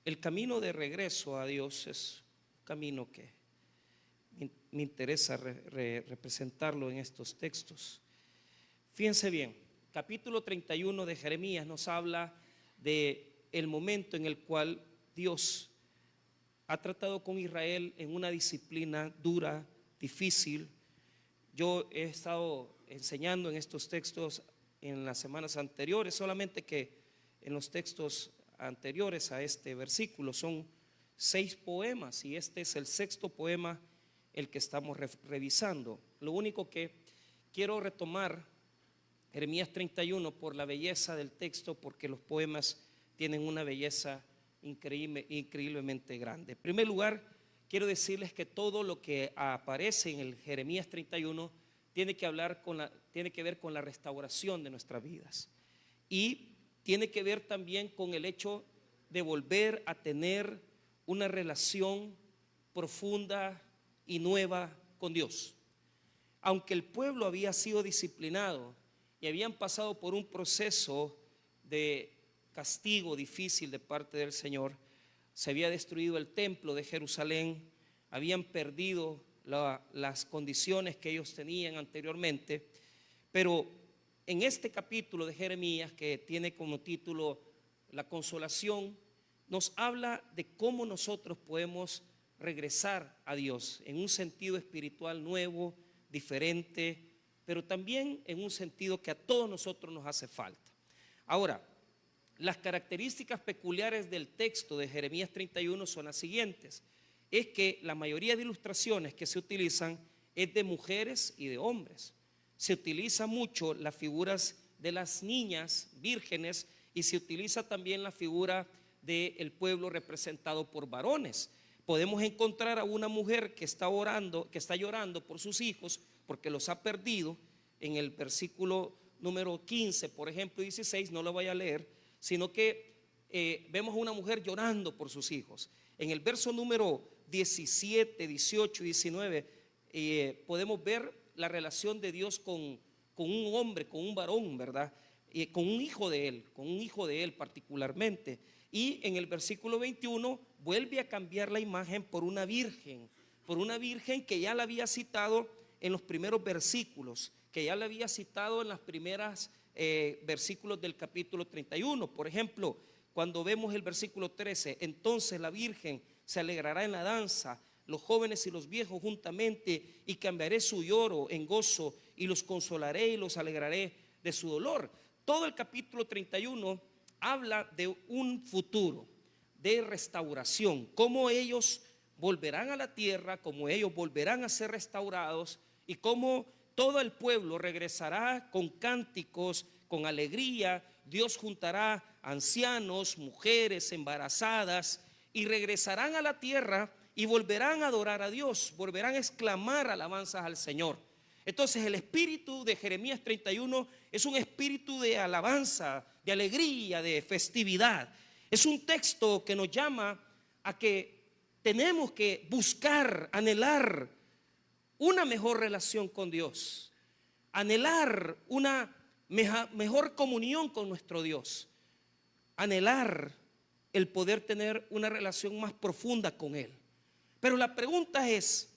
El camino de regreso a Dios es un camino que me interesa representarlo en estos textos. Fíjense bien, capítulo 31 de Jeremías nos habla de el momento en el cual Dios ha tratado con Israel en una disciplina dura, difícil. Yo he estado enseñando en estos textos en las semanas anteriores, solamente que en los textos anteriores a este versículo son 6 poemas y este es el 6º poema el que estamos revisando. Lo único que quiero retomar Jeremías 31 por la belleza del texto, porque los poemas tienen una belleza increíblemente grande. En primer lugar, quiero decirles que todo lo que aparece en el Jeremías 31 tiene que ver con la restauración de nuestras vidas y tiene que ver también con el hecho de volver a tener una relación profunda y nueva con Dios. Aunque el pueblo había sido disciplinado y habían pasado por un proceso de castigo difícil de parte del Señor, se había destruido el templo de Jerusalén, habían perdido las condiciones que ellos tenían anteriormente, pero en este capítulo de Jeremías, que tiene como título La consolación, nos habla de cómo nosotros podemos regresar a Dios en un sentido espiritual nuevo, diferente, pero también en un sentido que a todos nosotros nos hace falta. Ahora, las características peculiares del texto de Jeremías 31 son las siguientes: es que la mayoría de ilustraciones que se utilizan es de mujeres y de hombres. Se utiliza mucho las figuras de las niñas vírgenes y se utiliza también la figura del pueblo representado por varones. Podemos encontrar a una mujer que está orando, que está llorando por sus hijos porque los ha perdido. En el versículo número 15, por ejemplo, 16, no lo voy a leer, sino que vemos a una mujer llorando por sus hijos. En el verso número 17, 18 y 19 podemos ver la relación de Dios con un hombre, con un varón, ¿verdad? Con un hijo de él particularmente. Y en el versículo 21 vuelve a cambiar la imagen por una virgen que ya la había citado en los primeros versículos, que ya la había citado en las primeras versículos del capítulo 31. Por ejemplo, cuando vemos el versículo 13, entonces la virgen se alegrará en la danza, los jóvenes y los viejos juntamente, y cambiaré su lloro en gozo, y los consolaré y los alegraré de su dolor. Todo el capítulo 31 habla de un futuro de restauración, cómo ellos volverán a la tierra, cómo ellos volverán a ser restaurados y cómo todo el pueblo regresará con cánticos, con alegría. Dios juntará ancianos, mujeres embarazadas y regresarán a la tierra y volverán a adorar a Dios, volverán a exclamar alabanzas al Señor. Entonces el espíritu de Jeremías 31 es un espíritu de alabanza, de alegría, de festividad. Es un texto que nos llama a que tenemos que buscar, anhelar una mejor relación con Dios, anhelar una mejor comunión con nuestro Dios, anhelar el poder tener una relación más profunda con Él. Pero la pregunta es,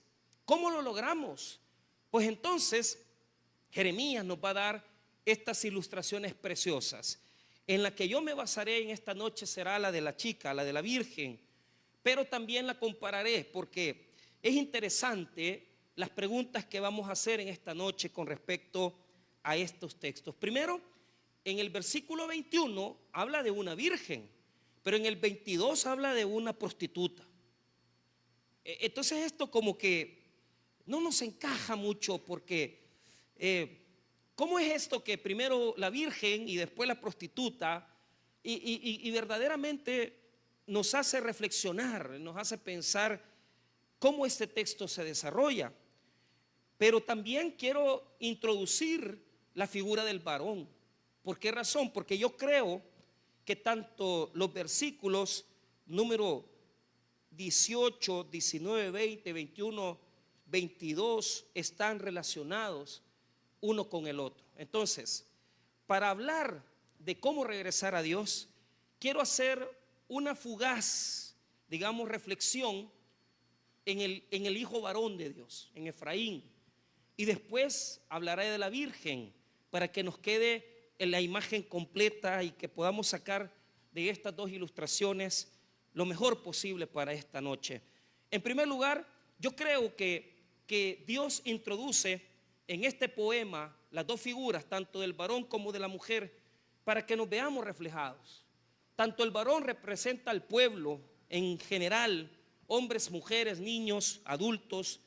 ¿cómo lo logramos? Pues entonces Jeremías nos va a dar estas ilustraciones preciosas. En la que yo me basaré en esta noche será la de la chica, la de la virgen, pero también la compararé porque es interesante las preguntas que vamos a hacer en esta noche con respecto a estos textos. Primero, en el versículo 21 habla de una virgen, pero en el 22 habla de una prostituta. Entonces esto como que no nos encaja mucho porque ¿cómo es esto que primero la virgen y después la prostituta? Y verdaderamente nos hace reflexionar, nos hace pensar cómo este texto se desarrolla. Pero también quiero introducir la figura del varón. ¿Por qué razón? Porque yo creo que tanto los versículos número 18, 19, 20, 21, 22 están relacionados uno con el otro. Entonces, para hablar de cómo regresar a Dios, quiero hacer una fugaz, digamos, reflexión en el hijo varón de Dios, en Efraín. Y después hablaré de la Virgen para que nos quede en la imagen completa y que podamos sacar de estas dos ilustraciones lo mejor posible para esta noche. En primer lugar, yo creo que Dios introduce en este poema las dos figuras, tanto del varón como de la mujer, para que nos veamos reflejados. Tanto el varón representa al pueblo en general, hombres, mujeres, niños, adultos,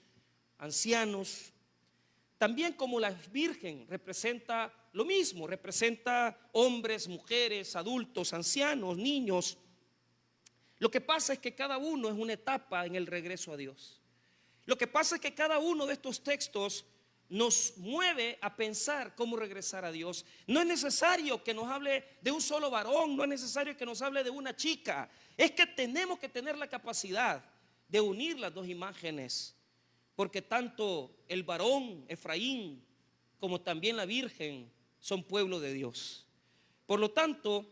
ancianos. También como la Virgen representa lo mismo, representa hombres, mujeres, adultos, ancianos, niños. Lo que pasa es que cada uno es una etapa en el regreso a Dios. Lo que pasa es que cada uno de estos textos nos mueve a pensar cómo regresar a Dios. No es necesario que nos hable de un solo varón, no es necesario que nos hable de una chica. Es que tenemos que tener la capacidad de unir las dos imágenes, porque tanto el varón Efraín como también la Virgen son pueblo de Dios. Por lo tanto,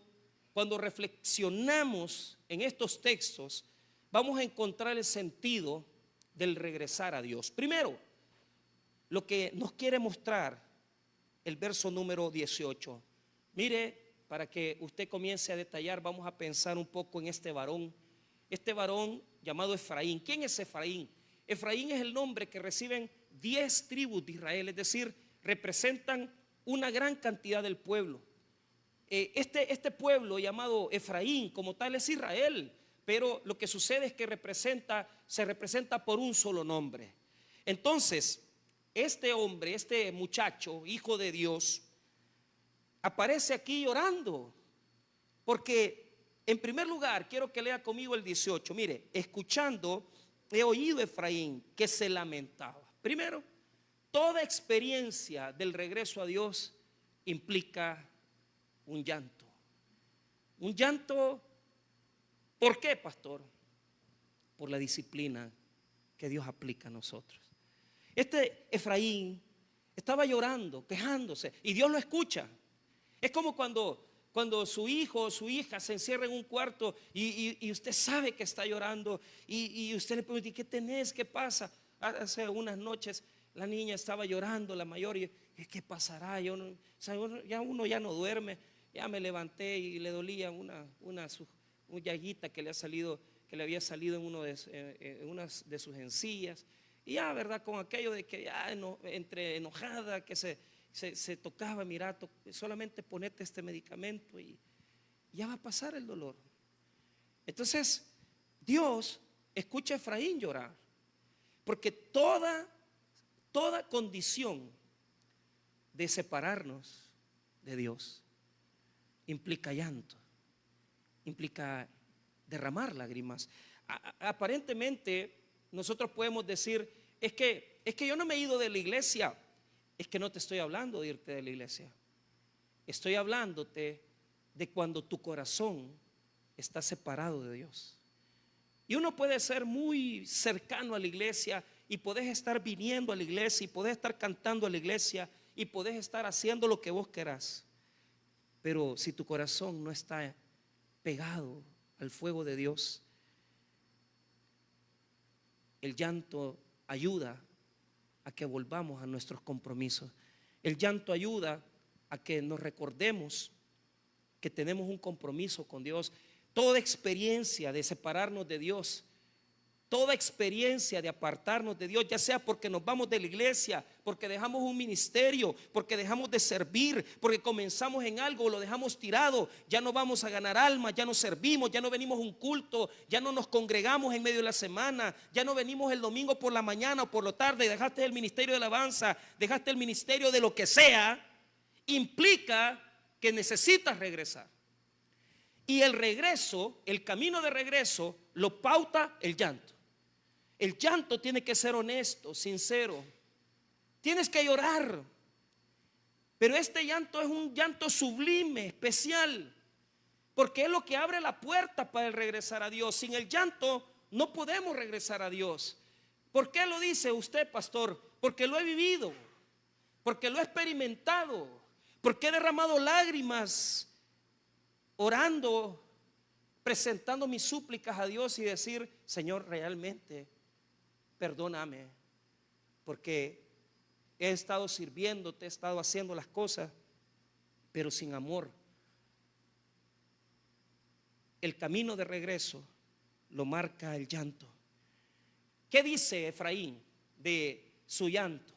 cuando reflexionamos en estos textos, vamos a encontrar el sentido del regresar a Dios. Primero, lo que nos quiere mostrar el verso número 18. Mire, para que usted comience a detallar, vamos a pensar un poco en este varón llamado Efraín. ¿Quién es Efraín? Efraín es el nombre que reciben 10 tribus de Israel, es decir, representan una gran cantidad del pueblo. Este pueblo llamado Efraín como tal es Israel, pero lo que sucede es que se representa por un solo nombre. Entonces, este hombre, este muchacho, hijo de Dios, aparece aquí llorando, porque en primer lugar quiero que lea conmigo el 18. Mire, escuchando he oído Efraín que se lamentaba. Primero, toda experiencia del regreso a Dios implica un llanto. Un llanto, ¿por qué, pastor? Por la disciplina que Dios aplica a nosotros. Este Efraín estaba llorando, quejándose, y Dios lo escucha. Es como cuando su hijo o su hija se encierra en un cuarto y usted sabe que está llorando y usted le pregunta: ¿y qué tenés? ¿Qué pasa? Hace unas noches la niña estaba llorando, la mayor, y ¿qué pasará? Ya uno ya no duerme. Ya me levanté y le dolía una llaguita que le había salido en una de sus encías. Y ya, ¿verdad? Con aquello de que ya entre enojada que se tocaba: mira, solamente ponete este medicamento y ya va a pasar el dolor. Entonces Dios escucha a Efraín llorar, porque toda condición de separarnos de Dios implica llanto, implica derramar lágrimas. Aparentemente nosotros podemos decir: es que yo no me he ido de la iglesia. Es que no te estoy hablando de irte de la iglesia. Estoy hablándote de cuando tu corazón está separado de Dios. Y uno puede ser muy cercano a la iglesia y podés estar viniendo a la iglesia y podés estar cantando a la iglesia y podés estar haciendo lo que vos querás. Pero si tu corazón no está pegado al fuego de Dios, el llanto ayuda a que volvamos a nuestros compromisos. El llanto ayuda a que nos recordemos que tenemos un compromiso con Dios. Toda experiencia de separarnos de Dios, toda experiencia de apartarnos de Dios, ya sea porque nos vamos de la iglesia, porque dejamos un ministerio, porque dejamos de servir, porque comenzamos en algo, lo dejamos tirado, ya no vamos a ganar almas, ya no servimos, ya no venimos a un culto, ya no nos congregamos en medio de la semana, ya no venimos el domingo por la mañana o por la tarde, dejaste el ministerio de alabanza, dejaste el ministerio de lo que sea, implica que necesitas regresar. Y el regreso, el camino de regreso, lo pauta el llanto. El llanto tiene que ser honesto, sincero. Tienes que llorar. Pero este llanto es un llanto sublime, especial, porque es lo que abre la puerta para el regresar a Dios. Sin el llanto no podemos regresar a Dios. ¿Por qué lo dice usted, pastor? Porque lo he vivido, porque lo he experimentado, porque he derramado lágrimas orando, presentando mis súplicas a Dios y decir: Señor, realmente perdóname, porque he estado sirviéndote, he estado haciendo las cosas, pero sin amor. El camino de regreso lo marca el llanto. ¿Qué dice Efraín de su llanto?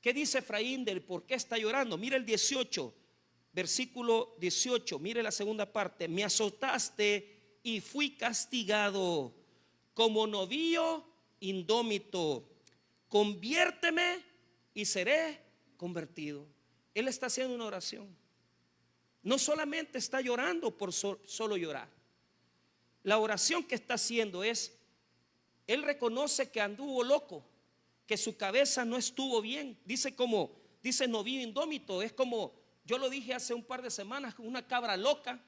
¿Qué dice Efraín del por qué está llorando? Mira el 18, versículo 18, mire la segunda parte. Me azotaste y fui castigado como novillo indómito. Conviérteme y seré convertido. Él está haciendo una oración. No solamente está llorando por solo llorar. La oración que está haciendo es: él reconoce que anduvo loco, que su cabeza no estuvo bien. Dice novillo indómito. Es como, yo lo dije hace un par de semanas, una cabra loca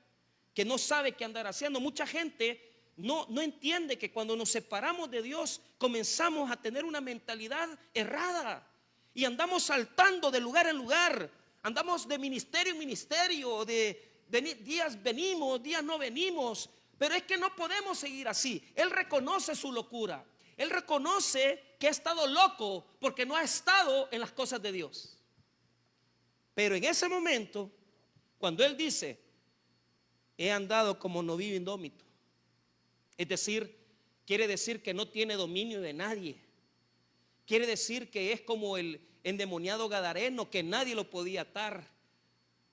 que no sabe qué andar haciendo. Mucha gente no entiende que cuando nos separamos de Dios comenzamos a tener una mentalidad errada y andamos saltando de lugar en lugar, andamos de ministerio en ministerio, días venimos, días no venimos. Pero es que no podemos seguir así. Él reconoce su locura. Él reconoce que ha estado loco porque no ha estado en las cosas de Dios. Pero en ese momento, cuando él dice: he andado como novillo indómito, es decir, quiere decir que no tiene dominio de nadie. Quiere decir que es como el endemoniado gadareno, que nadie lo podía atar.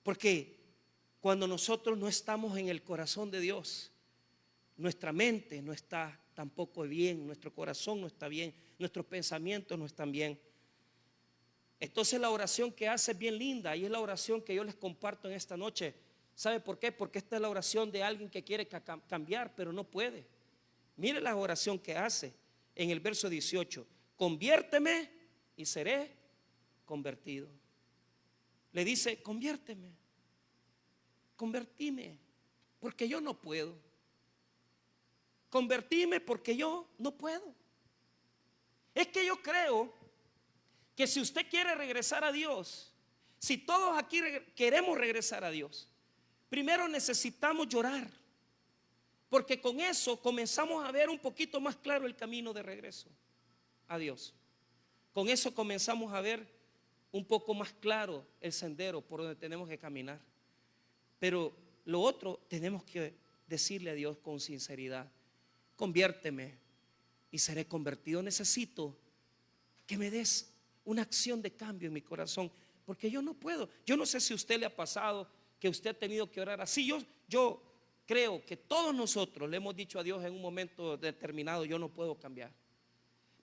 Porque cuando nosotros no estamos en el corazón de Dios, nuestra mente no está tampoco bien, nuestro corazón no está bien, nuestros pensamientos no están bien. Entonces la oración que hace es bien linda y es la oración que yo les comparto en esta noche. ¿Sabe por qué? Porque esta es la oración de alguien que quiere cambiar, pero no puede. Mire la oración que hace en el verso 18: conviérteme y seré convertido. Le dice: conviérteme, convertime, porque yo no puedo. Convertime porque yo no puedo. Es que yo creo que si usted quiere regresar a Dios, si todos aquí queremos regresar a Dios, primero necesitamos llorar, porque con eso comenzamos a ver un poquito más claro el camino de regreso a Dios. Con eso comenzamos a ver un poco más claro el sendero por donde tenemos que caminar. Pero lo otro, tenemos que decirle a Dios con sinceridad: conviérteme y seré convertido. Necesito que me des una acción de cambio en mi corazón, porque yo no puedo. Yo no sé si a usted le ha pasado que usted ha tenido que orar así. Yo creo que todos nosotros le hemos dicho a Dios en un momento determinado: yo no puedo cambiar.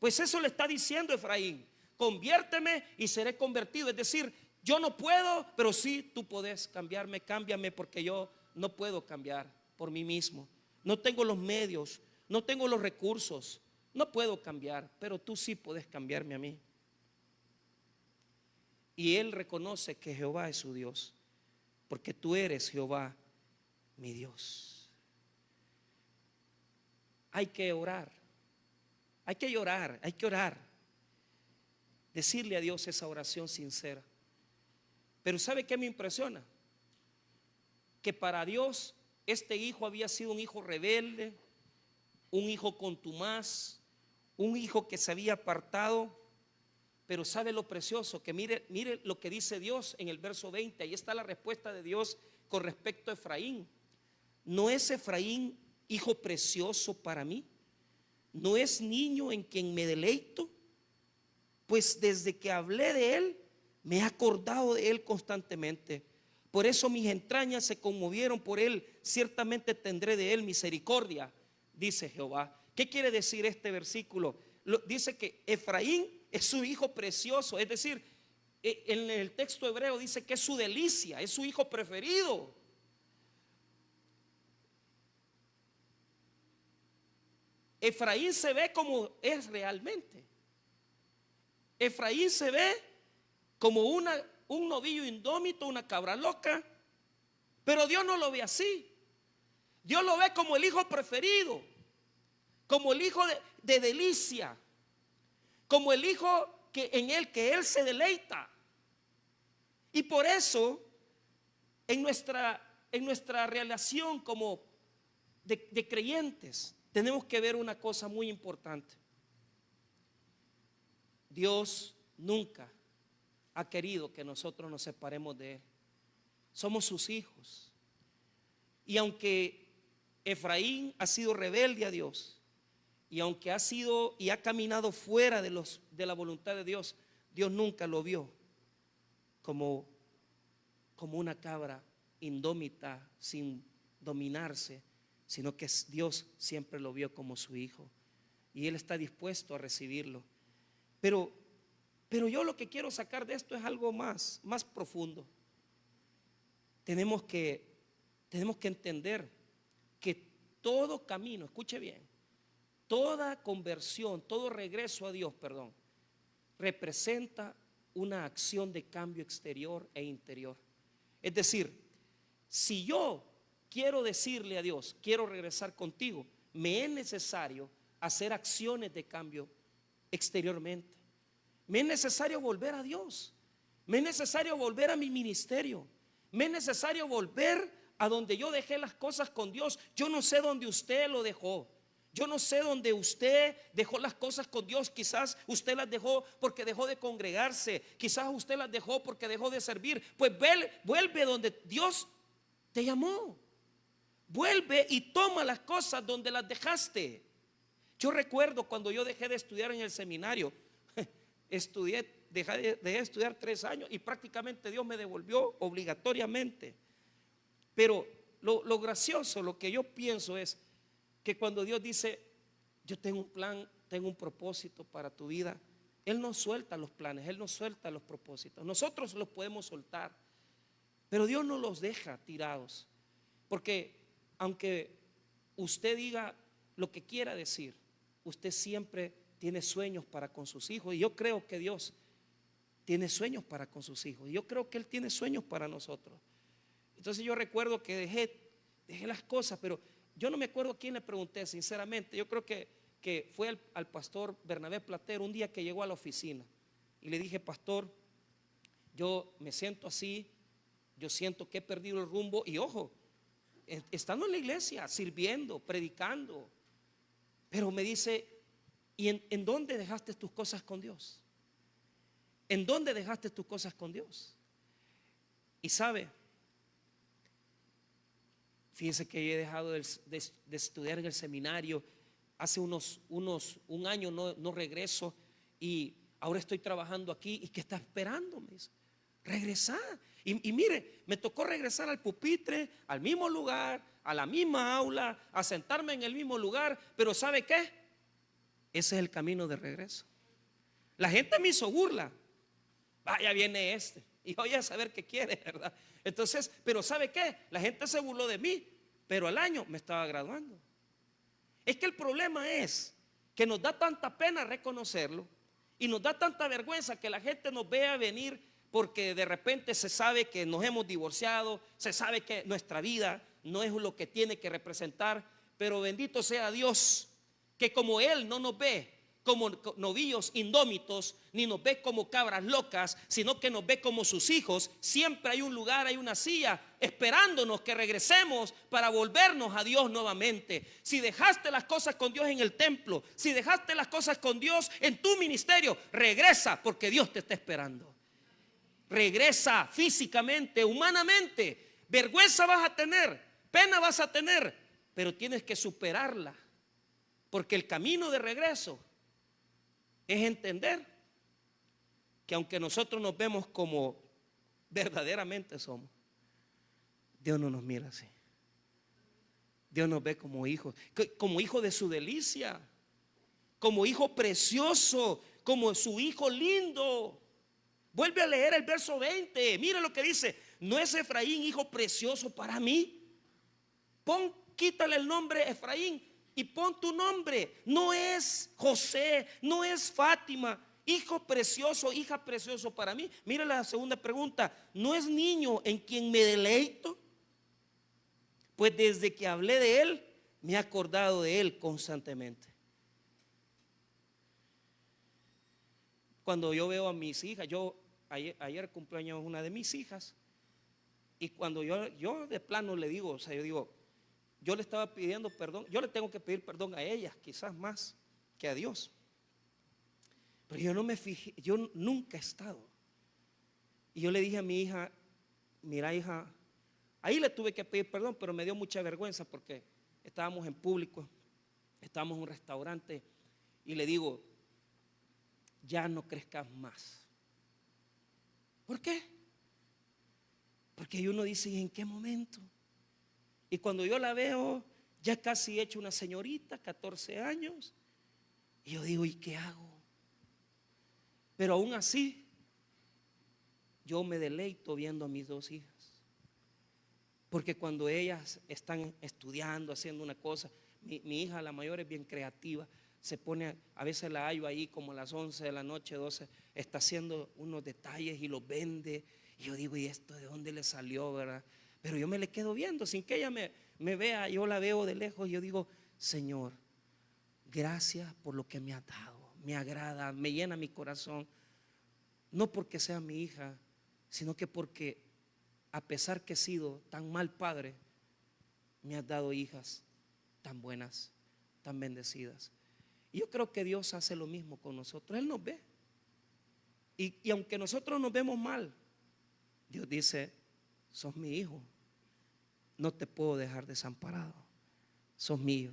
Pues eso le está diciendo Efraín: conviérteme y seré convertido. Es decir, yo no puedo, pero sí tú podés cambiarme. Cámbiame, porque yo no puedo cambiar por mí mismo. No tengo los medios, no tengo los recursos, no puedo cambiar, pero tú sí puedes cambiarme a mí. Y él reconoce que Jehová es su Dios, porque tú eres Jehová, mi Dios. Hay que orar, hay que llorar, hay que orar, decirle a Dios esa oración sincera. Pero ¿sabe qué me impresiona? Que para Dios este hijo había sido un hijo rebelde, un hijo contumaz, un hijo que se había apartado. Pero ¿sabe lo precioso? Que mire lo que dice Dios en el verso 20. Ahí está la respuesta de Dios con respecto a Efraín. ¿No es Efraín hijo precioso para mí? ¿No es niño en quien me deleito? Pues desde que hablé de él, me he acordado de él constantemente. Por eso mis entrañas se conmovieron por él. Ciertamente tendré de él misericordia, dice Jehová. ¿Qué quiere decir este versículo? Dice que Efraín es su hijo precioso. Es decir, en el texto hebreo dice que es su delicia, es su hijo preferido. Efraín se ve como es realmente. Efraín se ve como un novillo indómito, una cabra loca. Pero Dios no lo ve así. Dios lo ve como el hijo preferido, como el hijo de delicia, como el hijo en él se deleita. Y por eso en nuestra relación como de creyentes, tenemos que ver una cosa muy importante. Dios nunca ha querido que nosotros nos separemos de Él. Somos sus hijos. Y aunque Efraín ha sido rebelde a Dios, y aunque ha sido y ha caminado fuera de la voluntad de Dios, Dios nunca lo vio como una cabra indómita sin dominarse, sino que Dios siempre lo vio como su hijo, y Él está dispuesto a recibirlo. Pero yo lo que quiero sacar de esto es algo más profundo. Tenemos que entender que todo camino, escuche bien, toda conversión, todo regreso a Dios, perdón, representa una acción de cambio exterior e interior. Es decir, si yo quiero decirle a Dios, quiero regresar contigo, me es necesario hacer acciones de cambio exteriormente. Me es necesario volver a Dios. Me es necesario volver a mi ministerio. Me es necesario volver a donde yo dejé las cosas con Dios. Yo no sé dónde usted lo dejó. Yo no sé dónde usted dejó las cosas con Dios. Quizás usted las dejó porque dejó de congregarse. Quizás usted las dejó porque dejó de servir. Pues vuelve donde Dios te llamó. Vuelve y toma las cosas donde las dejaste. Yo recuerdo cuando yo dejé de estudiar en el seminario. Dejé de estudiar 3 años y prácticamente Dios me devolvió obligatoriamente. Pero lo gracioso, lo que yo pienso es que cuando Dios dice, yo tengo un plan, tengo un propósito para tu vida, Él no suelta los planes, Él no suelta los propósitos. Nosotros los podemos soltar, pero Dios no los deja tirados. Porque aunque usted diga lo que quiera decir, usted siempre tiene sueños para con sus hijos. Y yo creo que Dios tiene sueños para con sus hijos. Y yo creo que Él tiene sueños para nosotros. Entonces yo recuerdo que dejé las cosas, pero yo no me acuerdo a quién le pregunté, sinceramente. Yo creo que fue al pastor Bernabé Platero un día que llegó a la oficina. Y le dije, pastor, yo me siento así, yo siento que he perdido el rumbo. Y ojo, estando en la iglesia, sirviendo, predicando. Pero me dice, ¿y en dónde dejaste tus cosas con Dios? ¿En dónde dejaste tus cosas con Dios? Y sabe, fíjese que yo he dejado de estudiar en el seminario. Hace un año no regreso, y ahora estoy trabajando aquí. ¿Y qué está esperando? Me dice, regresar. Y mire, me tocó regresar al pupitre, al mismo lugar, a la misma aula, a sentarme en el mismo lugar. Pero ¿sabe qué? Ese es el camino de regreso. La gente me hizo burla. Vaya, viene este, y voy a saber qué quiere, ¿verdad? Entonces, pero ¿sabe qué? La gente se burló de mí, pero al año me estaba graduando. Es que el problema es que nos da tanta pena reconocerlo, y nos da tanta vergüenza que la gente nos vea venir, porque de repente se sabe que nos hemos divorciado, se sabe que nuestra vida no es lo que tiene que representar. Pero bendito sea Dios, que como Él no nos ve como novillos indómitos, ni nos ve como cabras locas, sino que nos ve como sus hijos. Siempre hay un lugar, hay una silla esperándonos que regresemos para volvernos a Dios nuevamente. Si dejaste las cosas con Dios en el templo, si dejaste las cosas con Dios en tu ministerio, regresa, porque Dios te está esperando. Regresa físicamente, humanamente. Vergüenza vas a tener, pena vas a tener, pero tienes que superarla, porque el camino de regreso es entender que aunque nosotros nos vemos como verdaderamente somos, Dios no nos mira así. Dios nos ve como hijos de su delicia, como hijo precioso, como su hijo lindo. Vuelve a leer el verso 20. Mira lo que dice: ¿no es Efraín hijo precioso para mí? Quítale el nombre Efraín y pon tu nombre. No es José, no es Fátima. Hijo precioso, hija precioso para mí. Mira la segunda pregunta: ¿no es niño en quien me deleito? Pues desde que hablé de él, me he acordado de él constantemente. Cuando yo veo a mis hijas, ayer cumpleaños una de mis hijas, y cuando yo de plano le digo, o sea, yo digo, yo le estaba pidiendo perdón. Yo le tengo que pedir perdón a ellas, quizás más que a Dios. Pero yo no me fijé, yo nunca he estado. Y yo le dije a mi hija, mira hija, ahí le tuve que pedir perdón, pero me dio mucha vergüenza porque estábamos en público, estábamos en un restaurante y le digo, ya no crezcas más. ¿Por qué? Porque uno dice, ¿y en qué momento? Y cuando yo la veo, ya casi hecha una señorita, 14 años, y yo digo, ¿y qué hago? Pero aún así, yo me deleito viendo a mis dos hijas. Porque cuando ellas están estudiando, haciendo una cosa, mi hija, la mayor, es bien creativa. Se pone, a veces la hallo ahí como a las 11 de la noche, 12, está haciendo unos detalles y los vende. Y yo digo, ¿y esto de dónde le salió, verdad? Pero yo me le quedo viendo, sin que ella me vea, yo la veo de lejos y yo digo, Señor, gracias por lo que me has dado. Me agrada, me llena mi corazón. No porque sea mi hija, sino que porque a pesar que he sido tan mal padre, me has dado hijas tan buenas, tan bendecidas. Y yo creo que Dios hace lo mismo con nosotros. Él nos ve. Y aunque nosotros nos vemos mal, Dios dice, sos mi hijo, no te puedo dejar desamparado, sos mío,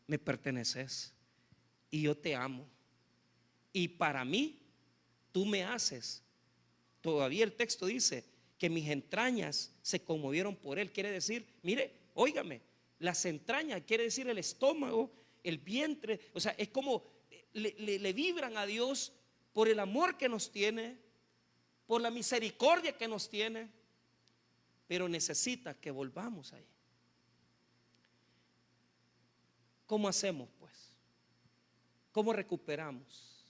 me perteneces y yo te amo. Y para mí, tú me haces. Todavía el texto dice que mis entrañas se conmovieron por él. Quiere decir, mire, óigame, las entrañas quiere decir el estómago, el vientre. O sea, es como le vibran a Dios por el amor que nos tiene, por la misericordia que nos tiene, pero necesita que volvamos ahí. ¿Cómo hacemos pues? ¿Cómo recuperamos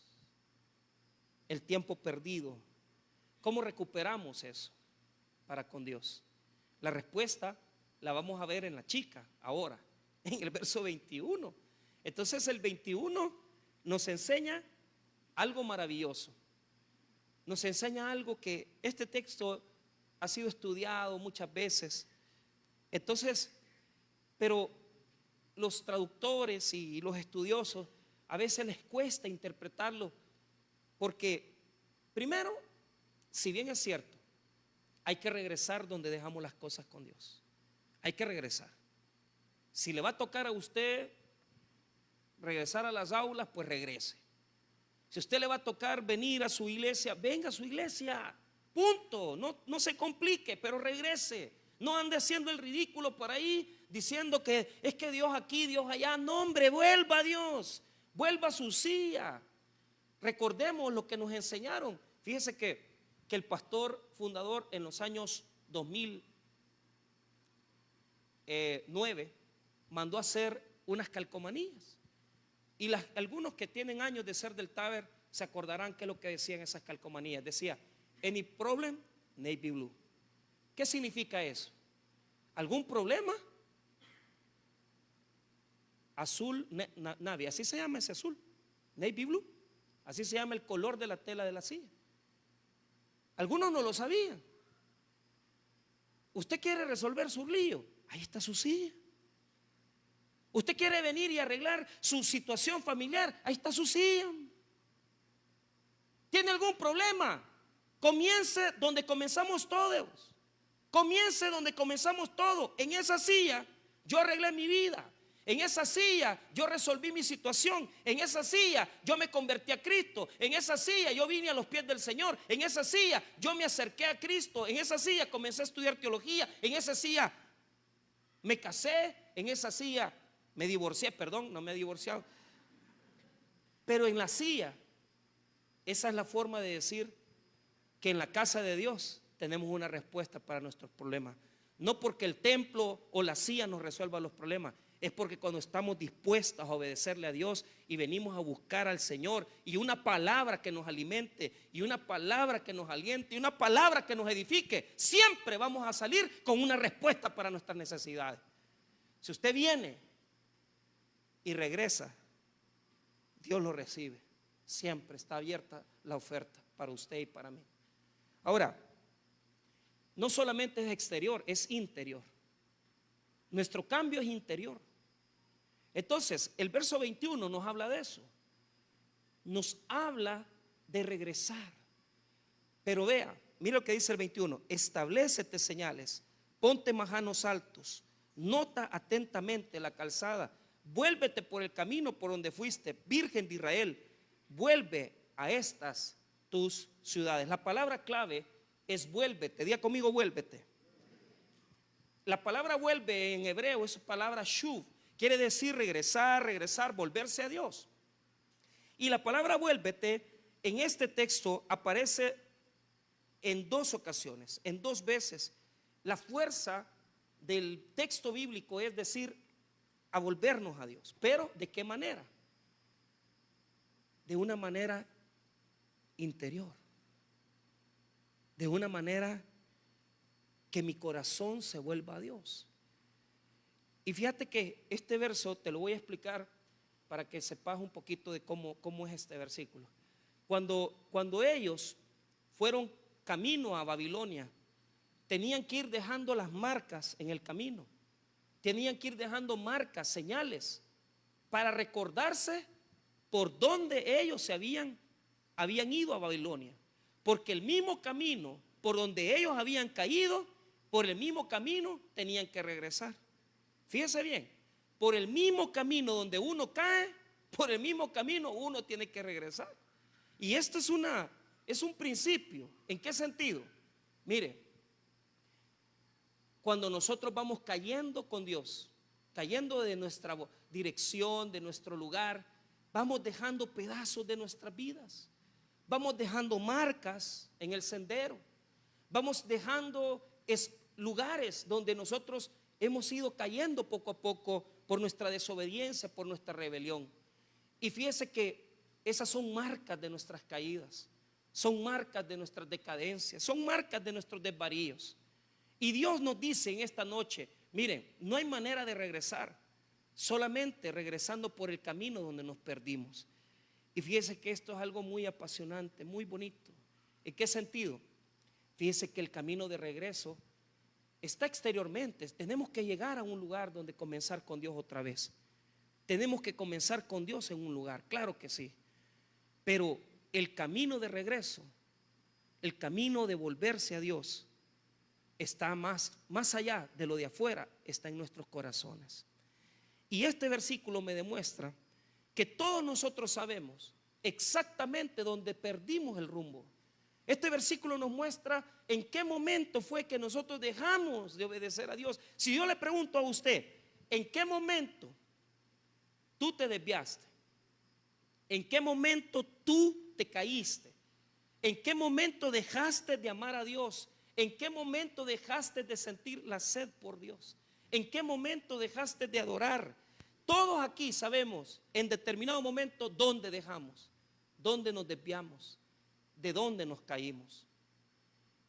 el tiempo perdido? ¿Cómo recuperamos eso para con Dios? La respuesta la vamos a ver en la chica ahora, en el verso 21. Entonces el 21 nos enseña algo maravilloso. Nos enseña algo que este texto ha sido estudiado muchas veces. Entonces, pero los traductores y los estudiosos a veces les cuesta interpretarlo porque, primero, si bien es cierto, hay que regresar donde dejamos las cosas con Dios. Hay que regresar. Si le va a tocar a usted regresar a las aulas, pues regrese. Si a usted le va a tocar venir a su iglesia, venga a su iglesia. Punto. No se complique, pero regrese. No ande haciendo el ridículo por ahí diciendo que es que Dios aquí, Dios allá. No, hombre, vuelva a Dios. Vuelva a su silla. Recordemos lo que nos enseñaron. Fíjese que el pastor fundador en los años 2009 mandó a hacer unas calcomanías. Y algunos que tienen años de ser del Taber se acordarán que es lo que decían esas calcomanías. Decía, any problem, navy blue. ¿Qué significa eso? ¿Algún problema? Azul navy, así se llama ese azul, navy blue. Así se llama el color de la tela de la silla. Algunos no lo sabían. Usted quiere resolver su lío, ahí está su silla. Usted quiere venir y arreglar su situación familiar, ahí está su silla. ¿Tiene algún problema? Comience donde comenzamos todos. Comience donde comenzamos todos. En esa silla yo arreglé mi vida. En esa silla yo resolví mi situación. En esa silla yo me convertí a Cristo. En esa silla yo vine a los pies del Señor. En esa silla yo me acerqué a Cristo. En esa silla comencé a estudiar teología. En esa silla me casé. En esa silla me divorcié. Perdón, no me he divorciado. Pero en la silla, esa es la forma de decir que en la casa de Dios tenemos una respuesta para nuestros problemas. No porque el templo o la silla nos resuelva los problemas. Es porque cuando estamos dispuestos a obedecerle a Dios y venimos a buscar al Señor y una palabra que nos alimente y una palabra que nos aliente y una palabra que nos edifique, siempre vamos a salir con una respuesta para nuestras necesidades. Si usted viene y regresa, Dios lo recibe. Siempre está abierta la oferta para usted y para mí. Ahora, no solamente es exterior, es interior. Nuestro cambio es interior. Entonces, el verso 21 nos habla de eso. Nos habla de regresar. Pero vea, mira lo que dice el 21. Establécete señales, ponte majanos altos, nota atentamente la calzada, vuélvete por el camino por donde fuiste, Virgen de Israel, vuelve a estas tus ciudades. La palabra clave es vuélvete. Diga conmigo, vuélvete. La palabra vuelve en hebreo es palabra shuv, quiere decir regresar, regresar, volverse a Dios. Y la palabra vuélvete en este texto aparece en dos ocasiones, en dos veces. La fuerza del texto bíblico es decir, a volvernos a Dios. Pero ¿de qué manera? De una manera interior, de una manera que mi corazón se vuelva a Dios. Y fíjate que este verso te lo voy a explicar para que sepas un poquito de cómo es este versículo. Cuando ellos fueron camino a Babilonia, tenían que ir dejando las marcas en el camino, tenían que ir dejando marcas, señales, para recordarse por dónde ellos se habían ido a Babilonia. Porque el mismo camino por donde ellos habían caído, por el mismo camino tenían que regresar. Fíjese bien, por el mismo camino donde uno cae, por el mismo camino uno tiene que regresar. Y esto es un principio. ¿En qué sentido? Mire, cuando nosotros vamos cayendo con Dios, cayendo de nuestra dirección, de nuestro lugar, vamos dejando pedazos de nuestras vidas, vamos dejando marcas en el sendero, vamos dejando lugares donde nosotros hemos ido cayendo poco a poco por nuestra desobediencia, por nuestra rebelión. Y fíjese que esas son marcas de nuestras caídas, son marcas de nuestras decadencias, son marcas de nuestros desvaríos. Y Dios nos dice en esta noche, miren, no hay manera de regresar, solamente regresando por el camino donde nos perdimos. Y fíjese que esto es algo muy apasionante, muy bonito. ¿En qué sentido? Fíjese que el camino de regreso está exteriormente. Tenemos que llegar a un lugar donde comenzar con Dios otra vez. Tenemos que comenzar con Dios en un lugar, claro que sí. Pero el camino de regreso, el camino de volverse a Dios, está más allá de lo de afuera, está en nuestros corazones. Y este versículo me demuestra que todos nosotros sabemos exactamente dónde perdimos el rumbo. Este versículo nos muestra en qué momento fue que nosotros dejamos de obedecer a Dios. Si yo le pregunto a usted, ¿en qué momento tú te desviaste? ¿En qué momento tú te caíste? ¿En qué momento dejaste de amar a Dios? ¿En qué momento dejaste de sentir la sed por Dios? ¿En qué momento dejaste de adorar? Todos aquí sabemos en determinado momento dónde dejamos, dónde nos desviamos, de dónde nos caímos,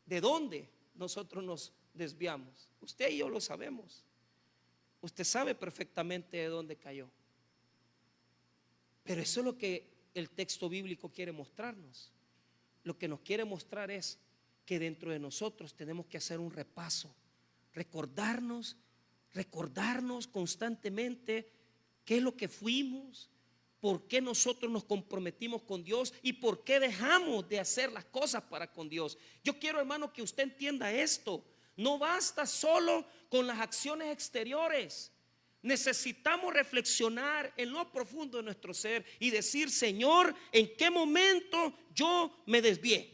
de dónde nosotros nos desviamos. Usted y yo lo sabemos. Usted sabe perfectamente de dónde cayó. Pero eso es lo que el texto bíblico quiere mostrarnos. Lo que nos quiere mostrar es que dentro de nosotros tenemos que hacer un repaso, recordarnos constantemente qué es lo que fuimos, por qué nosotros nos comprometimos con Dios y por qué dejamos de hacer las cosas para con Dios. Yo quiero, hermano, que usted entienda esto. No basta solo con las acciones exteriores. Necesitamos reflexionar en lo profundo de nuestro ser y decir: Señor, ¿en qué momento yo me desvié?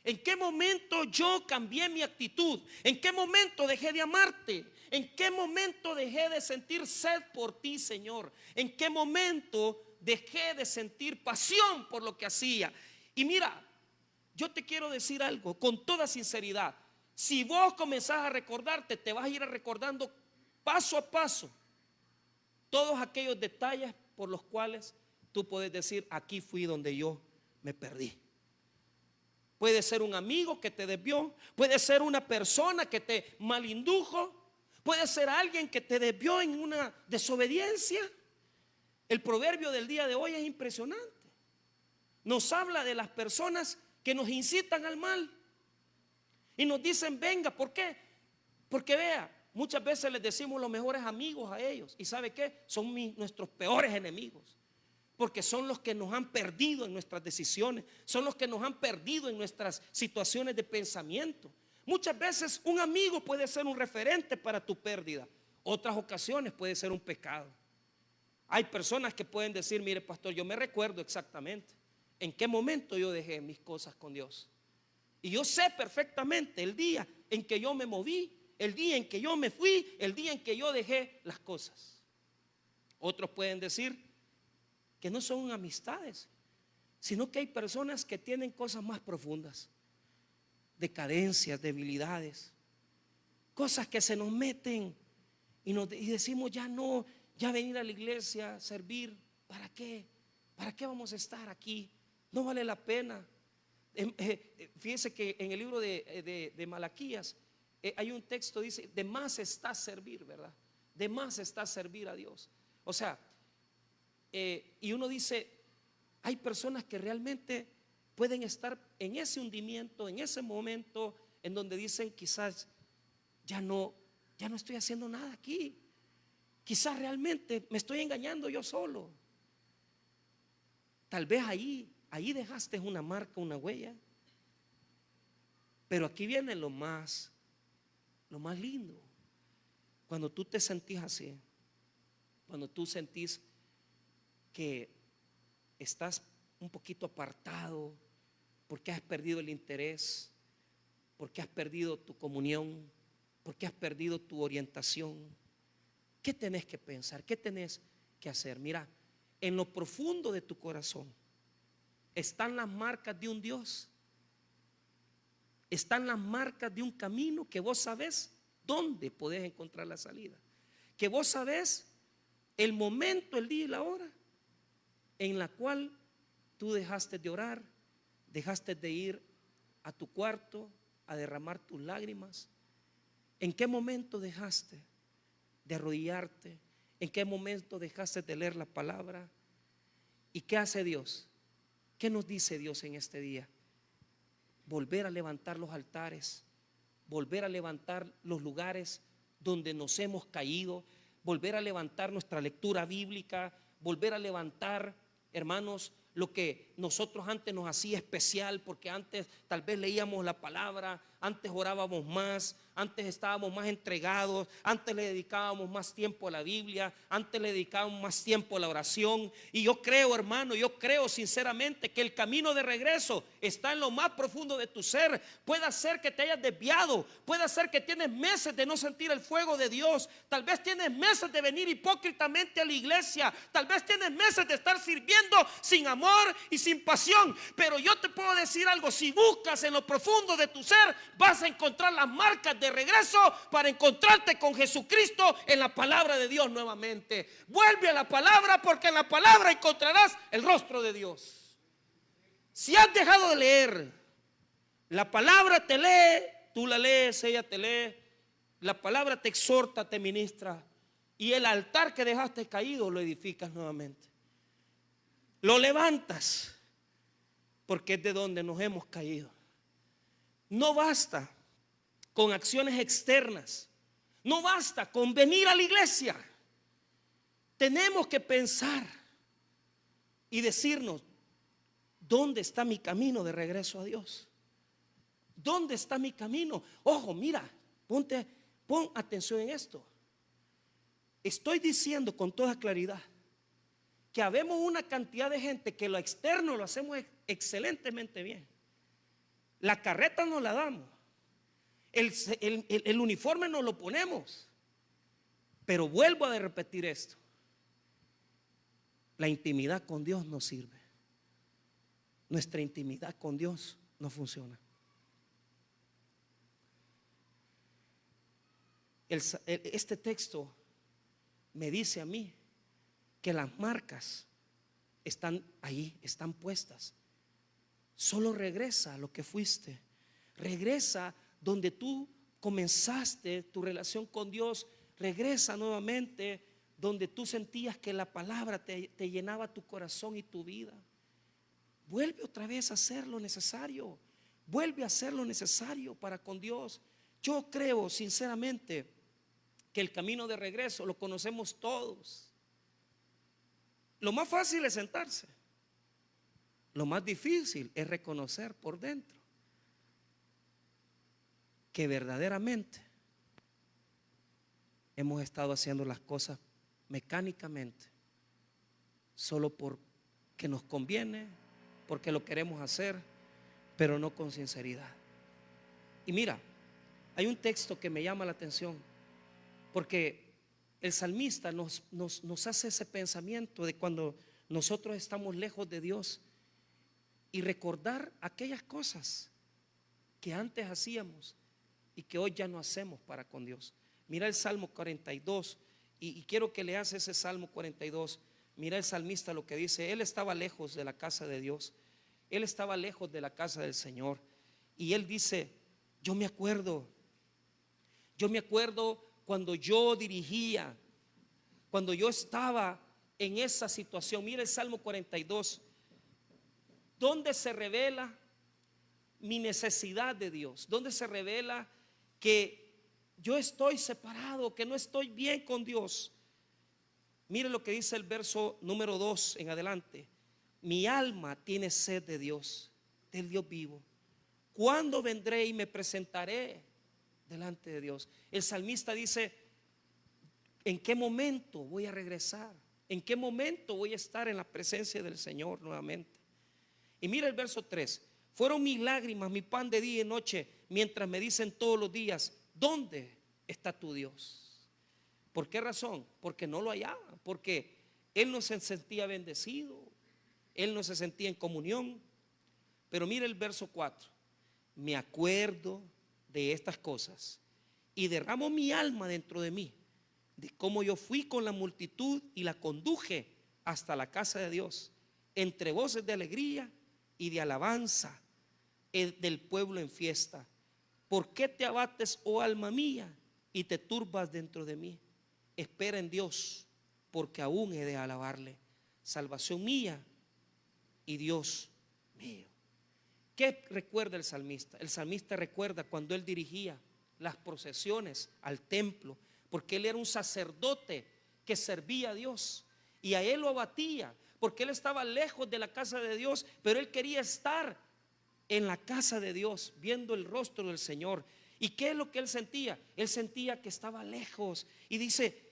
¿En qué momento yo cambié mi actitud? ¿En qué momento dejé de amarte? ¿En qué momento dejé de sentir sed por ti, Señor? ¿En qué momento dejé de sentir pasión por lo que hacía? Y mira, yo te quiero decir algo con toda sinceridad. Si vos comenzás a recordarte, te vas a ir recordando paso a paso todos aquellos detalles por los cuales tú puedes decir: aquí fui donde yo me perdí. Puede ser un amigo que te desvió, puede ser una persona que te malindujo, puede ser alguien que te desvió en una desobediencia. El proverbio del día de hoy es impresionante. Nos habla de las personas que nos incitan al mal y nos dicen: venga. ¿Por qué? Porque vea, muchas veces les decimos los mejores amigos a ellos. ¿Y sabe qué? Son nuestros peores enemigos. Porque son los que nos han perdido en nuestras decisiones. Son los que nos han perdido en nuestras situaciones de pensamiento. Muchas veces un amigo puede ser un referente para tu pérdida. Otras ocasiones puede ser un pecado. Hay personas que pueden decir: mire, pastor, yo me recuerdo exactamente en qué momento yo dejé mis cosas con Dios. Y yo sé perfectamente el día en que yo me moví, el día en que yo me fui, el día en que yo dejé las cosas. Otros pueden decir que no son amistades, sino que hay personas que tienen cosas más profundas, decadencias, debilidades, cosas que se nos meten y decimos: ya no, ya venir a la iglesia, servir, ¿para qué? ¿Para qué vamos a estar aquí? No vale la pena. Fíjense que en el libro de Malaquías hay un texto, dice: de más está servir, ¿verdad? De más está servir a Dios. O sea, y uno dice: hay personas que realmente pueden estar en ese hundimiento, en ese momento en donde dicen: quizás ya no estoy haciendo nada aquí. Quizás realmente me estoy engañando yo solo. Tal vez ahí dejaste una marca, una huella. Pero aquí viene lo más lindo. Cuando tú te sentís así, cuando tú sentís que estás un poquito apartado, porque has perdido el interés, porque has perdido tu comunión, porque has perdido tu orientación, ¿qué tenés que pensar? ¿Qué tenés que hacer? Mira, en lo profundo de tu corazón están las marcas de un Dios. Están las marcas de un camino que vos sabés dónde podés encontrar la salida. Que vos sabés el momento, el día y la hora en la cual tú dejaste de orar, dejaste de ir a tu cuarto a derramar tus lágrimas. ¿En qué momento dejaste de arrodillarte? ¿En qué momento dejaste de leer la palabra? ¿Y qué hace Dios? ¿Qué nos dice Dios en este día? Volver a levantar los altares, volver a levantar los lugares donde nos hemos caído, volver a levantar nuestra lectura bíblica, volver a levantar, hermanos, lo que nosotros antes nos hacía especial, porque antes tal vez leíamos la palabra, antes orábamos más, antes estábamos más entregados, antes le dedicábamos más tiempo a la Biblia, antes le dedicábamos más tiempo a la oración. Y yo creo, hermano, yo creo sinceramente que el camino de regreso está en lo más profundo de tu ser. Puede ser que te hayas desviado, puede ser que tienes meses de no sentir el fuego de Dios, tal vez tienes meses de venir hipócritamente a la iglesia, tal vez tienes meses de estar sirviendo sin amor y sin pasión. Pero yo te puedo decir algo: si buscas en lo profundo de tu ser, vas a encontrar las marcas de regreso para encontrarte con Jesucristo en la palabra de Dios nuevamente. Vuelve a la palabra, porque en la palabra encontrarás el rostro de Dios. Si has dejado de leer, la palabra te lee, tú la lees, ella te lee, la palabra te exhorta, te ministra, y el altar que dejaste caído lo edificas nuevamente, lo levantas, porque es de donde nos hemos caído. No basta con acciones externas, no basta con venir a la iglesia. Tenemos que pensar y decirnos: ¿dónde está mi camino de regreso a Dios? ¿Dónde está mi camino? Ojo, mira, pon atención en esto. Estoy diciendo con toda claridad que habemos una cantidad de gente que lo externo lo hacemos excelentemente bien. La carreta nos la damos, el uniforme nos lo ponemos, pero vuelvo a repetir esto: la intimidad con Dios no sirve. Nuestra intimidad con Dios no funciona. Este texto me dice a mí que las marcas están ahí, están puestas. Solo regresa a lo que fuiste. Regresa donde tú comenzaste tu relación con Dios. Regresa nuevamente donde tú sentías que la palabra te llenaba tu corazón y tu vida. Vuelve otra vez a hacer lo necesario. Vuelve a hacer lo necesario para con Dios. Yo creo sinceramente que el camino de regreso lo conocemos todos. Lo más fácil es sentarse. Lo más difícil es reconocer por dentro que verdaderamente hemos estado haciendo las cosas mecánicamente, solo porque nos conviene, porque lo queremos hacer, pero no con sinceridad. Y mira, hay un texto que me llama la atención, porque el salmista nos hace ese pensamiento de cuando nosotros estamos lejos de Dios y recordar aquellas cosas que antes hacíamos y que hoy ya no hacemos para con Dios. Mira el Salmo 42 y quiero que leas ese Salmo 42. Mira el salmista lo que dice. Él estaba lejos de la casa de Dios, él estaba lejos de la casa del Señor, y él dice: yo me acuerdo cuando yo dirigía, cuando yo estaba en esa situación. Mira el Salmo 42, donde se revela mi necesidad de Dios, donde se revela que yo estoy separado, que no estoy bien con Dios. Mire lo que dice el verso número 2 en adelante: mi alma tiene sed de Dios, del Dios vivo. ¿Cuándo vendré y me presentaré delante de Dios? El salmista dice: ¿en qué momento voy a regresar? ¿En qué momento voy a estar en la presencia del Señor nuevamente? Y mira el verso 3: fueron mis lágrimas, mi pan de día y noche, mientras me dicen todos los días: ¿dónde está tu Dios? ¿Por qué razón? Porque no lo hallaba, porque él no se sentía bendecido, él no se sentía en comunión. Pero mira el verso 4: me acuerdo de estas cosas y derramo mi alma dentro de mí, de cómo yo fui con la multitud y la conduje hasta la casa de Dios, entre voces de alegría y de alabanza del pueblo en fiesta. ¿Por qué te abates, oh alma mía, y te turbas dentro de mí? Espera en Dios, porque aún he de alabarle, salvación mía y Dios mío. ¿Qué recuerda el salmista? El salmista recuerda cuando él dirigía las procesiones al templo, porque él era un sacerdote que servía a Dios, y a él lo abatía porque él estaba lejos de la casa de Dios, pero él quería estar en la casa de Dios, viendo el rostro del Señor. ¿Y qué es lo que él sentía? Él sentía que estaba lejos, y dice: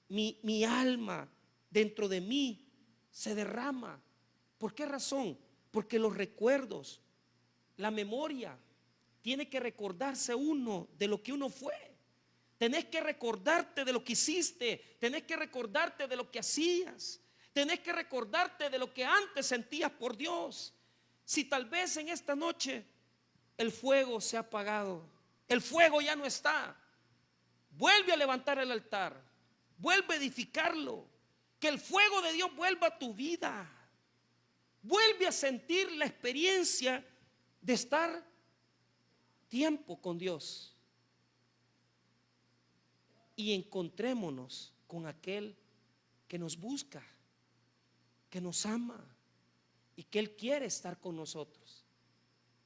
mi alma dentro de mí se derrama. ¿Por qué razón? Porque los recuerdos, la memoria, tiene que recordarse uno de lo que uno fue. Tenés que recordarte de lo que hiciste, tenés que recordarte de lo que hacías, tenés que recordarte de lo que antes sentías por Dios. Si tal vez en esta noche el fuego se ha apagado, el fuego ya no está, vuelve a levantar el altar, vuelve a edificarlo, que el fuego de Dios vuelva a tu vida, vuelve a sentir la experiencia de estar tiempo con Dios, y encontrémonos con aquel que nos busca, que nos ama y que Él quiere estar con nosotros.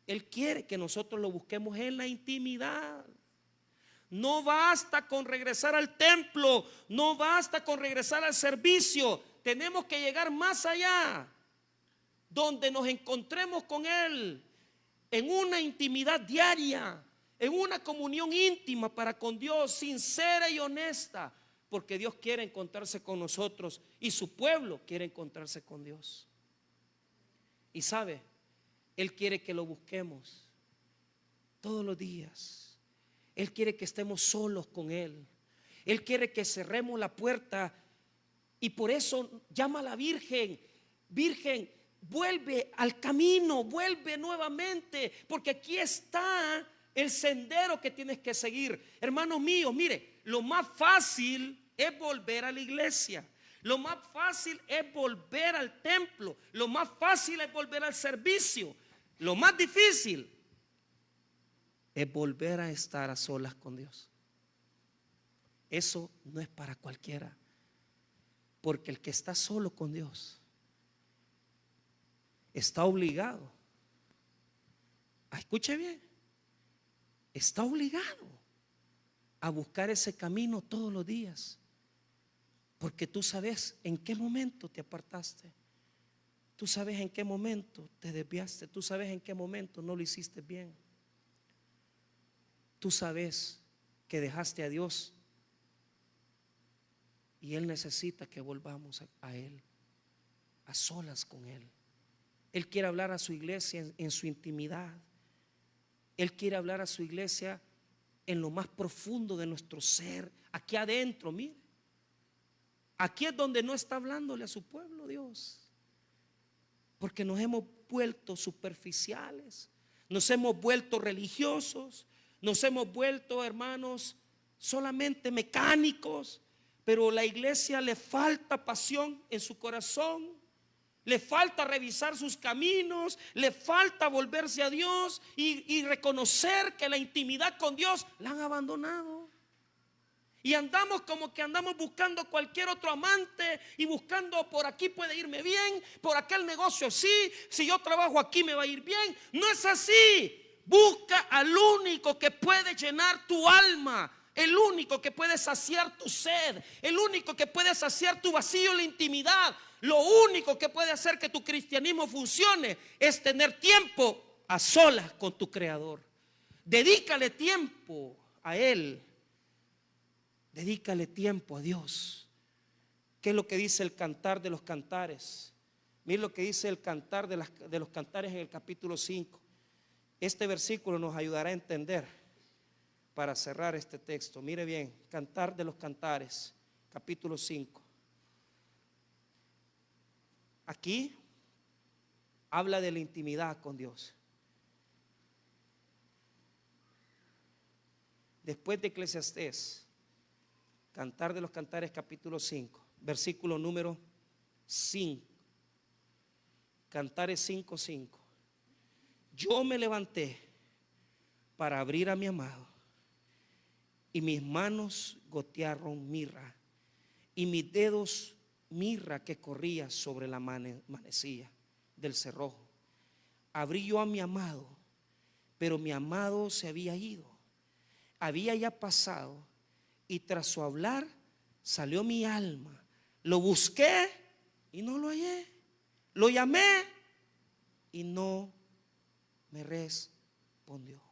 Él quiere que nosotros lo busquemos en la intimidad. No basta con regresar al templo, no basta con regresar al servicio. Tenemos que llegar más allá, donde nos encontremos con Él en una intimidad diaria, en una comunión íntima para con Dios, sincera y honesta, porque Dios quiere encontrarse con nosotros y su pueblo quiere encontrarse con Dios. Y sabe, Él quiere que lo busquemos todos los días. Él quiere que estemos solos con Él. Él quiere que cerremos la puerta, y por eso llama a la Virgen: Virgen, vuelve al camino, vuelve nuevamente, porque aquí está el sendero que tienes que seguir. Hermanos míos, mire, lo más fácil es volver a la iglesia, lo más fácil es volver al templo, lo más fácil es volver al servicio. Lo más difícil es volver a estar a solas con Dios. Eso no es para cualquiera, porque el que está solo con Dios está obligado, escuche bien, está obligado a buscar ese camino todos los días, porque tú sabes en qué momento te apartaste, tú sabes en qué momento te desviaste, tú sabes en qué momento no lo hiciste bien, tú sabes que dejaste a Dios y Él necesita que volvamos a Él, a solas con Él. Él quiere hablar a su iglesia en su intimidad. Él quiere hablar a su iglesia en lo más profundo de nuestro ser, aquí adentro. Mire, aquí es donde no está hablándole a su pueblo Dios, porque nos hemos vuelto superficiales, nos hemos vuelto religiosos, nos hemos vuelto, hermanos, solamente mecánicos. Pero a la iglesia le falta pasión en su corazón, le falta revisar sus caminos, le falta volverse a Dios y reconocer que la intimidad con Dios la han abandonado. Y andamos como que andamos buscando cualquier otro amante y buscando por aquí puede irme bien, por aquel negocio sí, si yo trabajo aquí me va a ir bien. No es así. Busca al único que puede llenar tu alma, el único que puede saciar tu sed, el único que puede saciar tu vacío en la intimidad. Lo único que puede hacer que tu cristianismo funcione es tener tiempo a solas con tu Creador. Dedícale tiempo a Él. Dedícale tiempo a Dios. ¿Qué es lo que dice el Cantar de los Cantares? Mira lo que dice el Cantar de los Cantares en el capítulo 5. Este versículo nos ayudará a entender para cerrar este texto. Mire bien, Cantar de los Cantares, capítulo 5. Aquí habla de la intimidad con Dios. Después de Eclesiastés, Cantar de los Cantares, capítulo 5, versículo número 5. Cantares 5:5. Yo me levanté para abrir a mi amado, y mis manos gotearon mirra, y mis dedos mirra que corría sobre la manecilla del cerrojo. Abrí yo a mi amado, pero mi amado se había ido, había ya pasado, y tras su hablar salió mi alma. Lo busqué y no lo hallé, lo llamé y no me respondió.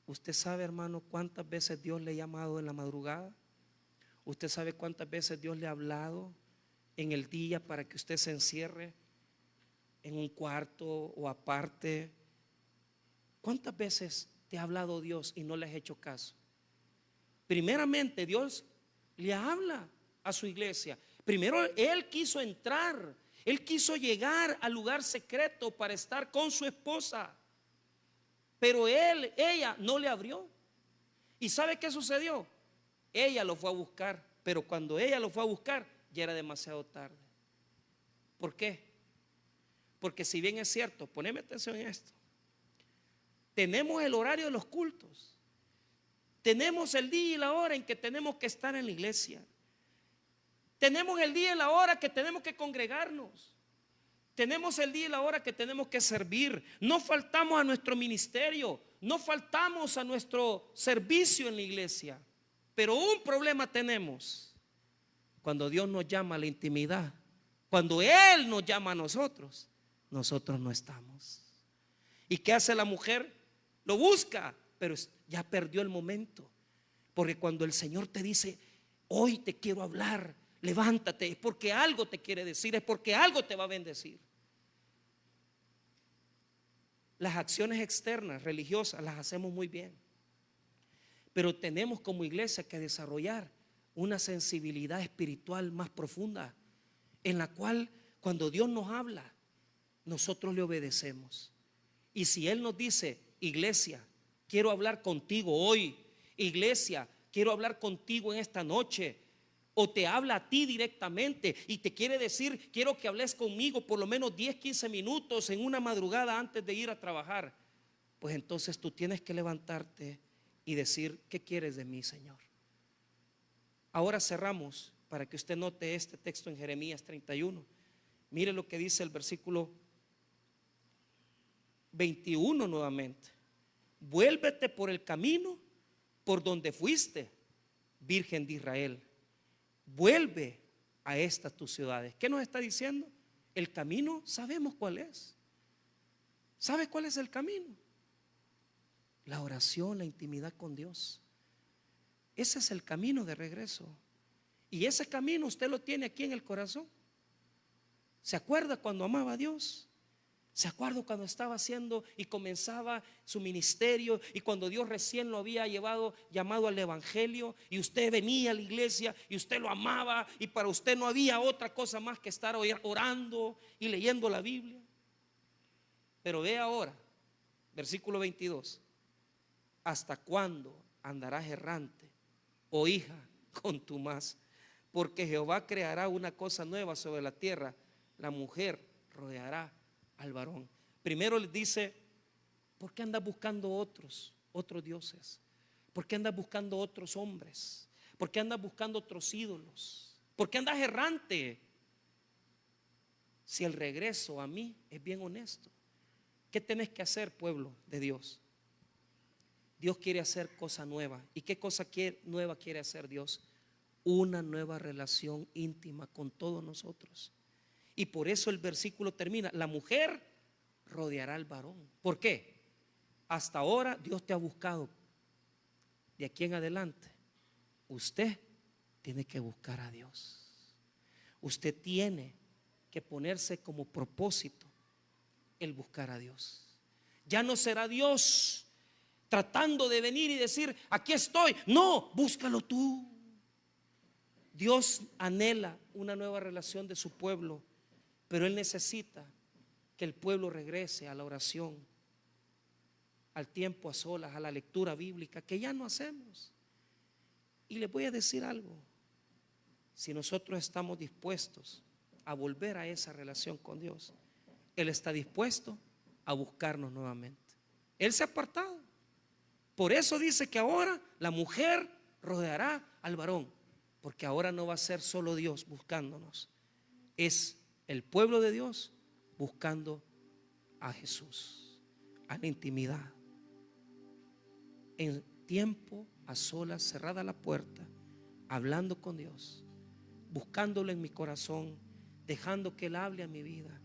Usted sabe, hermano, cuántas veces Dios le ha llamado en la madrugada. Usted sabe cuántas veces Dios le ha hablado en el día para que usted se encierre en un cuarto o aparte. ¿Cuántas veces te ha hablado Dios y no le has hecho caso? Primeramente, Dios le habla a su iglesia. Primero Él quiso entrar, Él quiso llegar al lugar secreto para estar con su esposa, pero ella no le abrió. ¿Y sabe qué sucedió? Ella lo fue a buscar, pero cuando ella lo fue a buscar ya era demasiado tarde. ¿Por qué? Porque si bien es cierto, poneme atención en esto, tenemos el horario de los cultos, tenemos el día y la hora en que tenemos que estar en la iglesia, tenemos el día y la hora que tenemos que congregarnos, tenemos el día y la hora que tenemos que servir, no faltamos a nuestro ministerio, no faltamos a nuestro servicio en la iglesia. Pero un problema tenemos cuando Dios nos llama a la intimidad, cuando Él nos llama a nosotros, nosotros no estamos. ¿Y qué hace la mujer? Lo busca, pero ya perdió el momento. Porque cuando el Señor te dice, hoy te quiero hablar, levántate, es porque algo te quiere decir, es porque algo te va a bendecir. Las acciones externas, religiosas, las hacemos muy bien, pero tenemos como iglesia que desarrollar una sensibilidad espiritual más profunda, en la cual cuando Dios nos habla, nosotros le obedecemos. Y si Él nos dice, iglesia, quiero hablar contigo hoy, iglesia, quiero hablar contigo en esta noche, o te habla a ti directamente y te quiere decir, quiero que hables conmigo por lo menos 10-15 minutos en una madrugada antes de ir a trabajar, pues entonces tú tienes que levantarte y decir, ¿qué quieres de mí, Señor? Ahora cerramos para que usted note este texto en Jeremías 31. Mire lo que dice el versículo 21 nuevamente. vuélvete por el camino por donde fuiste, Virgen de Israel. Vuelve a estas tus ciudades. ¿Qué nos está diciendo? El camino sabemos cuál es. ¿Sabe cuál es el camino? La oración, la intimidad con Dios. Ese es el camino de regreso. Y ese camino usted lo tiene aquí en el corazón. ¿Se acuerda cuando amaba a Dios? ¿Se acuerda cuando estaba haciendo y comenzaba su ministerio, y cuando Dios recién lo había llamado al evangelio, y usted venía a la iglesia y usted lo amaba, y para usted no había otra cosa más que estar orando y leyendo la Biblia? Pero ve ahora, versículo 22: ¿hasta cuándo andarás errante, oh hija, contumaz? Porque Jehová creará una cosa nueva sobre la tierra, la mujer rodeará al varón. Primero les dice: ¿por qué andas buscando otros dioses? ¿Por qué andas buscando otros hombres? ¿Por qué andas buscando otros ídolos? ¿Por qué andas errante? Si el regreso a mí es bien honesto. ¿Qué tenés que hacer, pueblo de Dios? Dios quiere hacer cosa nueva. ¿Y qué cosa nueva quiere hacer Dios? Una nueva relación íntima con todos nosotros. Y por eso el versículo termina: la mujer rodeará al varón. ¿Por qué? Hasta ahora Dios te ha buscado. De aquí en adelante usted tiene que buscar a Dios. Usted tiene que ponerse como propósito el buscar a Dios. Ya no será Dios tratando de venir y decir: aquí estoy. No, búscalo tú. Dios anhela una nueva relación de su pueblo, pero Él necesita que el pueblo regrese a la oración, al tiempo a solas, a la lectura bíblica, que ya no hacemos. Y les voy a decir algo: si nosotros estamos dispuestos a volver a esa relación con Dios, Él está dispuesto a buscarnos nuevamente. Él se ha apartado. Por eso dice que ahora la mujer rodeará al varón, porque ahora no va a ser solo Dios buscándonos, es el pueblo de Dios buscando a Jesús, a la intimidad, en tiempo a solas, cerrada la puerta, hablando con Dios, buscándolo en mi corazón, dejando que Él hable a mi vida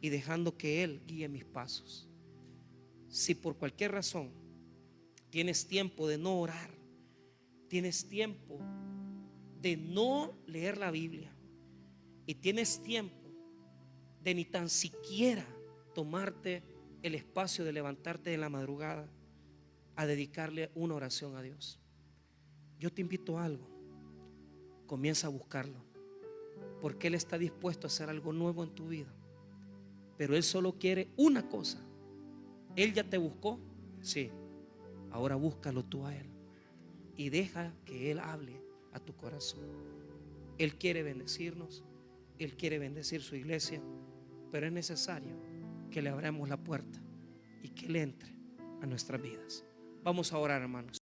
y dejando que Él guíe mis pasos. Si por cualquier razón tienes tiempo de no orar, tienes tiempo de no leer la Biblia, y tienes tiempo de ni tan siquiera tomarte el espacio de levantarte en la madrugada a dedicarle una oración a Dios, yo te invito a algo: comienza a buscarlo, porque Él está dispuesto a hacer algo nuevo en tu vida. Pero Él solo quiere una cosa. Él ya te buscó, sí, ahora búscalo tú a Él y deja que Él hable a tu corazón. Él quiere bendecirnos, Él quiere bendecir su iglesia, pero es necesario que le abramos la puerta y que Él entre a nuestras vidas. Vamos a orar, hermanos.